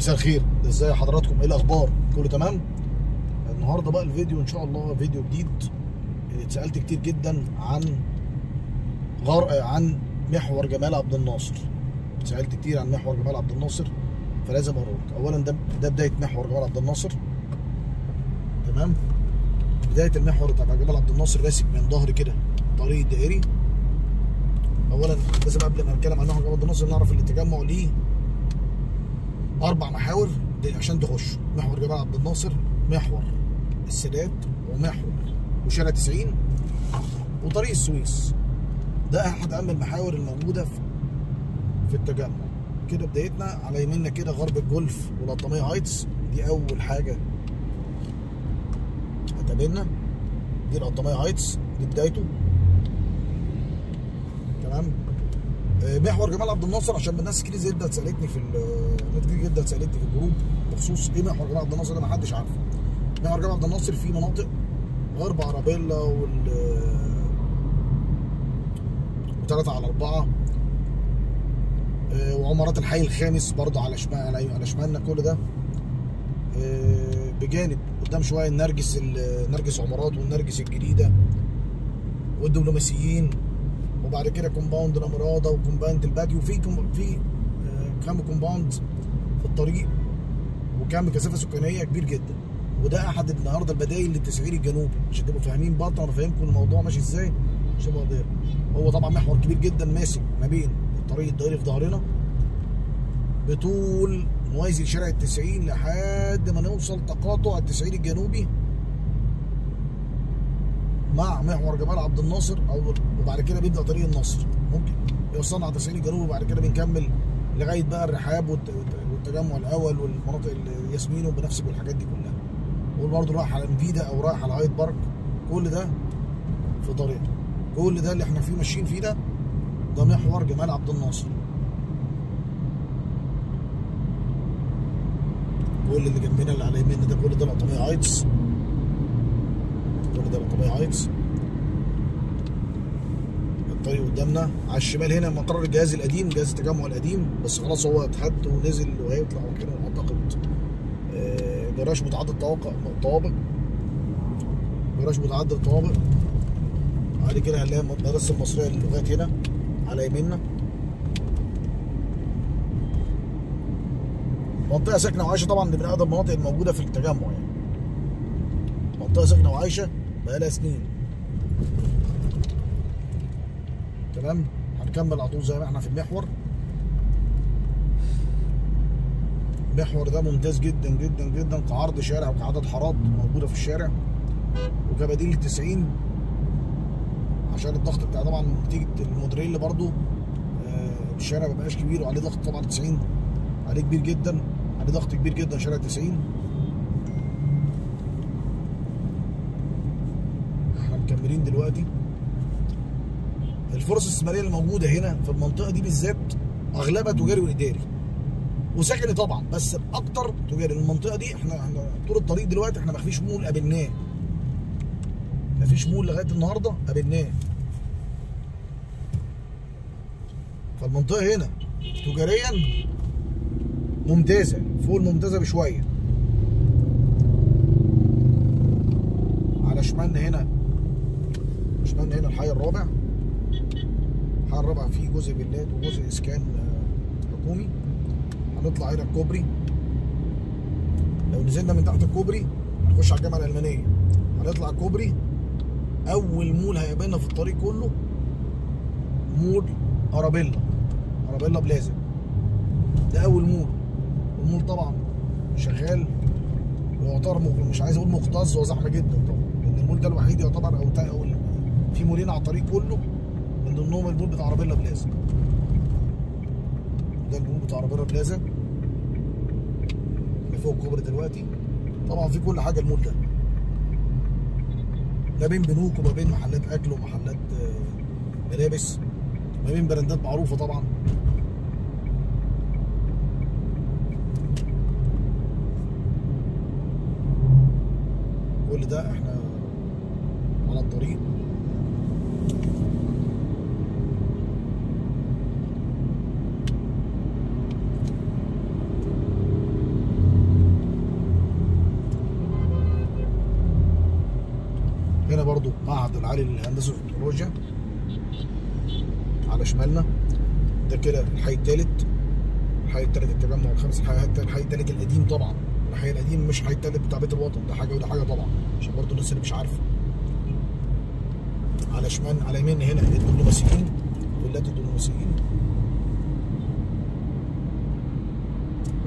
مساء الخير، ازاي حضراتكم؟ ايه الاخبار؟ كله تمام؟ النهارده بقى الفيديو ان شاء الله فيديو جديد. اتسالت كتير جدا عن محور جمال عبد الناصر. اتسالت كتير عن محور جمال عبد الناصر، فلازم اوريك. اولا ده بدايه محور جمال عبد الناصر. تمام؟ بدايه المحور بتاع جمال عبد الناصر راسك من ظهر كده طريق دائري. اولا لازم قبل ما نتكلم عن محور جمال عبد الناصر نعرف ان التجمع ليه 4 محاور عشان تخش. محور جمال عبد الناصر، محور السادات، ومحور وشارع 90 وطريق السويس. ده احد اهم المحاور الموجوده في التجمع. كده بدايتنا على يميننا كده غرب الجولف والقطاميه هايتس، دي اول حاجه هتقابلنا. دي القطاميه هايتس، دي بدايته. تمام. محور جمال عبد الناصر عشان الناس كتير جدا سالتني في الجروب بخصوص ايه محور جمال عبد الناصر ده، ما حدش عارفه. محور جمال عبد الناصر في مناطق غرب عربيلا و3/4 وعمارات الحي الخامس برضه على شمالنا. كل ده بجانب قدام شويه نرجس عمارات والنرجس الجديده والدبلوماسيين، وبعد كده كومباوند الامراضه وكومباوند الباجي، وفي كام كومباوند في الطريق، وكام كثافه سكانيه كبير جدا. وده احد النهارده البدايل للتسعير الجنوبي عشان تبقوا فاهمين برضه. انا فاهمكم الموضوع ماشي ازاي عشان هو طبعا محور كبير جدا ماسك ما بين الطريق الدائري في ظهرنا بطول موازي شارع 90 لحد ما نوصل تقاطع التسعير الجنوبي مع محور جمال عبد الناصر، وبعد كده بيبدا طريق النصر، ممكن يوصلنا على التسعير الجنوبي، وبعد كده بنكمل لغايه بقى الرحاب والتجمع الاول والمناطق الياسمين وبنفسك والحاجات دي كلها، وبرضه رايح على مفيده او رايح على هايد بارك. كل ده في طريقنا. كل ده اللي احنا فيه ماشيين فيه ده محور جمال عبد الناصر. كل اللي جنبنا اللي على يميننا ده كل ده القطاميه هايتس. كل ده القطاميه هايتس. الطريق قدامنا على الشمال هنا مقر الجهاز القديم، جهاز التجمع القديم، بس خلاص هو اتحد ونزل وهيطلع مكانه اعتقد جراج متعدد طوابق. جراج متعدد طوابق. بعد كده هنلاقي المدرسه المصريه للغات هنا على يميننا. منطقه ساكنه وعايشه طبعا، دي من اقدم المناطق الموجوده في التجمع يعني. منطقه ساكنه وعايشه بقالها سنين. تمام. هنكمل على طول زي ما احنا في المحور. المحور ده ممتاز جدا جدا جدا كعرض شارع وكعدد حارات موجوده في الشارع، وكبديل ل90 عشان الضغط بتاع طبعا نتيجه المودريل برضو. الشارع مبقاش كبير وعليه ضغط طبعا 90 عليه كبير جدا، عليه ضغط كبير جدا شارع 90. احنا مكملين دلوقتي. الفرص الاستثماريه اللي موجوده هنا في المنطقه دي بالذات اغلبها تجاري واداري وسكني طبعا، بس اكتر تجاري. المنطقه دي احنا طول الطريق دلوقتي احنا مفيش مول قابلناه، مفيش مول لغايه النهارده قابلناه. فالمنطقه هنا تجاريا ممتازه، فوق الممتازه بشويه. على شمالنا هنا الحي الرابع. الحي الرابع فيه جزء فيلات وجزء اسكان حكومي. هنطلع هنا الكوبري. لو نزلنا من تحت الكوبري هنخش على الجامعه الالمانيه. هنطلع الكوبري، اول مول هيقابلنا في الطريق كله مول ارابيلا بلازا. ده اول مول. المول طبعا شغال ويعتبر مش عايز اقول مكتظ، هو زحمه جدا طبعا، لان المول ده الوحيد يعتبر او في مولين على الطريق كله، من ضمنهم المول بتاع ارابيلا بلازا. ده المول بتاع ارابيلا بلازا اللي فوق الكوبري دلوقتي. طبعا في كل حاجه المول ده، ما بين بنوك وما بين محلات اكل ومحلات ملابس، ما بين براندات معروفه طبعا. كل ده احنا على الطريق. المعهد العالي للهندسه والتكنولوجيا. على شمالنا ده كده الحي الثالث، الحي الثالث التجمع الخامس، الحي الثالث القديم طبعا. الحي القديم مش الحي الثالث بتاع بيت الوطن، ده حاجه وده حاجه طبعا، عشان برضه الناس اللي مش عارفه. على شمال على يمين هنا الدبلوماسيين، فيلات الدبلوماسيين،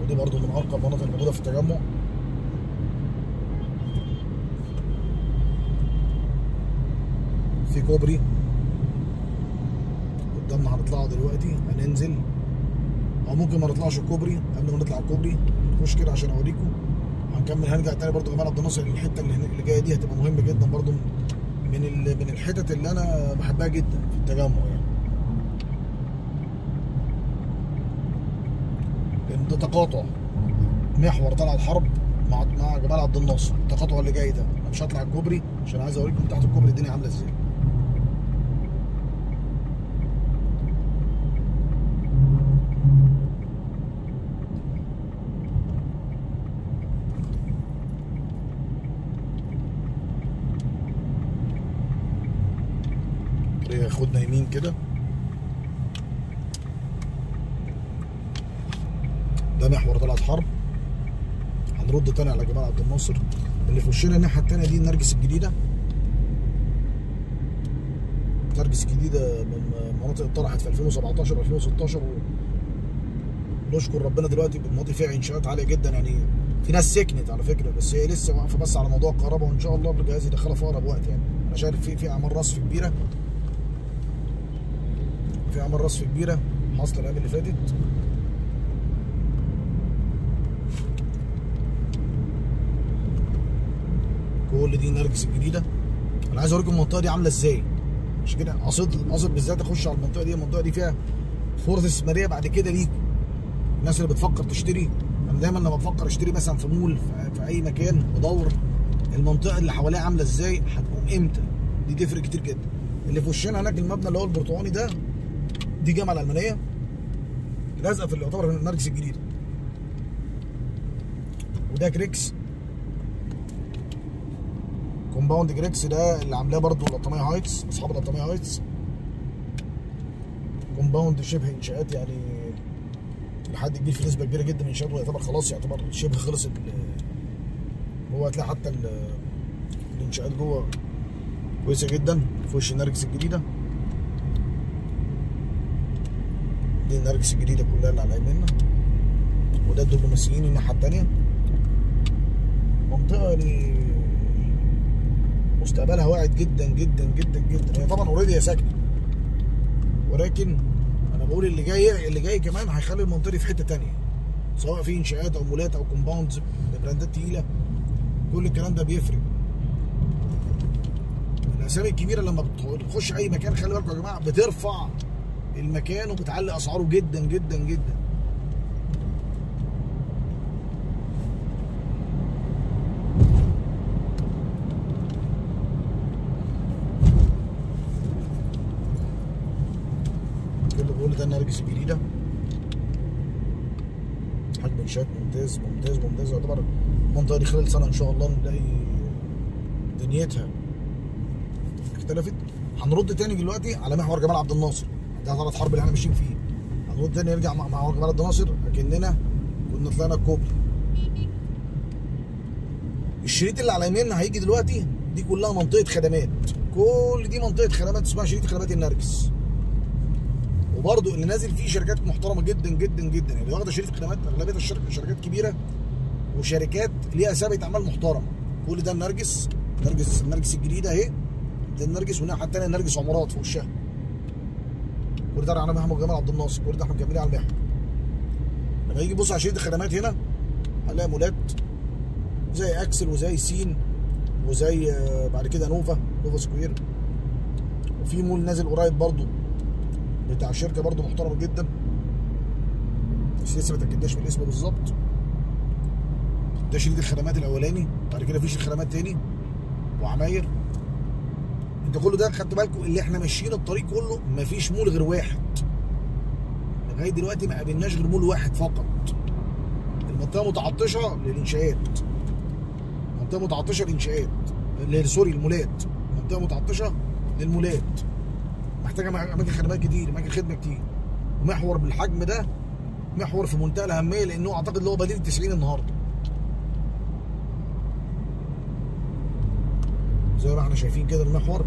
ودي برضه من ارقى المناطق الموجوده في التجمع. في كوبري قدامنا هنطلعه دلوقتي، هننزل او ممكن ما نطلعش الكوبري. قبل ما نطلع الكوبري نخش كده عشان اوريكم. هنكمل هنرجع تاني برضه جمال عبد الناصر. الحته اللي جايه دي هتبقى مهمه جدا برضه، من الحتت اللي انا بحبها جدا في التجمع يعني، لان ده تقاطع محور طلعت حرب مع جمال عبد الناصر. التقاطع اللي جاي ده انا مش هطلع الكوبري عشان عايز اوريكم تحت الكوبري الدنيا عامله ازاي. خدنا يمين كده، ده محور طلعت حرب. هنرد تاني على جمال عبد الناصر. اللي في وشنا الناحيه التانيه دي النرجس الجديده. النرجس الجديده من مناطق اتطرحت في 2017 و2016 ونشكر ربنا دلوقتي بالماضي فيها انشاءات عاليه جدا يعني. في ناس سكنت على فكره، بس هي لسه واقفه بس على موضوع الكهرباء، وان شاء الله الجهاز يدخلها في اقرب وقت يعني. انا شايف في اعمال رصف كبيره، في اعمال رصف كبيره حاصله الايام اللي فاتت. كل دي نرجس الجديده. انا عايز اوريكم المنطقه دي عامله ازاي، عشان كده قصد بالذات اخش على المنطقه دي. المنطقه دي فيها فرص استثماريه بعد كده ليكم الناس اللي بتفكر تشتري. انا دايما لما بفكر اشتري مثلا في مول في اي مكان بدور المنطقه اللي حواليها عامله ازاي، هتقوم امتى، دي تفرق كتير جدا. اللي في وشنا هناك المبنى اللي هو البرتقاني ده، دي جامعه الالمانيه لازقه في اللي يعتبر من نرجس الجديده. وده جريكس، كومباوند جريكس ده اللي عاملاه برضه القطاميه هايتس، اصحاب القطاميه هايتس. كومباوند شبه انشاءات يعني لحد كبير، في نسبه كبيره جدا من انشاءاته يعتبر خلاص، يعتبر شبه خلص. هو هتلاقي حتى الانشاءات جوه كويسه جدا في وش النرجس الجديده. دي النرجس الجديده كلها اللي على يميننا، وده الدبلوماسيين الناحيه الثانيه. منطقه يعني مستقبلها واعد جدا جدا جدا جدا. هي طبعا اوريدي هي ساكنه، ولكن انا بقول اللي جاي كمان هيخلي المنطقه دي في حته ثانيه، سواء في انشاءات او مولات او كومباوندز براندات تقيله. كل الكلام ده بيفرق. الاسامي الكبيره لما بتخش اي مكان خلي بالكم يا جماعه بترفع المكان وبتعلي اسعاره جدا جدا جدا. كل ده النرجس الجديده. حجم انشاءات ممتاز ممتاز ممتاز. يعتبر المنطقه دي خلال سنه ان شاء الله نلاقي دنيتها اختلفت. هنرد تاني دلوقتي على محور جمال عبد الناصر، ده طلعت حرب اللي احنا ماشيين فيه. هنرد تاني نرجع مع محور جمال عبد الناصر اكننا كنا طلعنا الكوبري. الشريط اللي على يميننا هيجي دلوقتي دي كلها منطقه خدمات، كل دي منطقه خدمات اسمها شريط خدمات النرجس. وبرضه اللي نازل فيه شركات محترمه جدا جدا جدا يعني، واخده شريط خدمات اغلبيه شركات كبيره وشركات ليها ثابت اعمال محترمه. كل ده النرجس الجديده اهي. ده النرجس، والناحيه الثانيه النرجس عمارات في وشها. كل ده على محور جمال عبد الناصر، كل ده احنا مكملين على المحور. لما يجي يبص على شريط الخدمات هنا هنلاقي مولات زي اكسل وزي سين وزي بعد كده نوفا سكوير. وفي مول نازل قريب برضه بتاع شركه برضه محترمه جدا، بس لسه ما اتاكدناش من الاسم بالظبط. ده شريط الخدمات الاولاني، بعد كده في شريط خدمات تاني وعماير. انت كل ده خدت بالكم اللي احنا ماشيين الطريق كله مفيش مول غير واحد. لغايه دلوقتي ما قابلناش غير مول واحد فقط. المنطقه متعطشه للانشاءات، منطقه متعطشه للانشاءات، سوري المولات. منطقه متعطشه للمولات، محتاجه اماكن خدمات كتير، اماكن خدمه كتير. محور بالحجم ده محور في منتهى الاهميه، لانه اعتقد اللي هو بديل 90 النهارده. زي ما احنا شايفين كده المحور.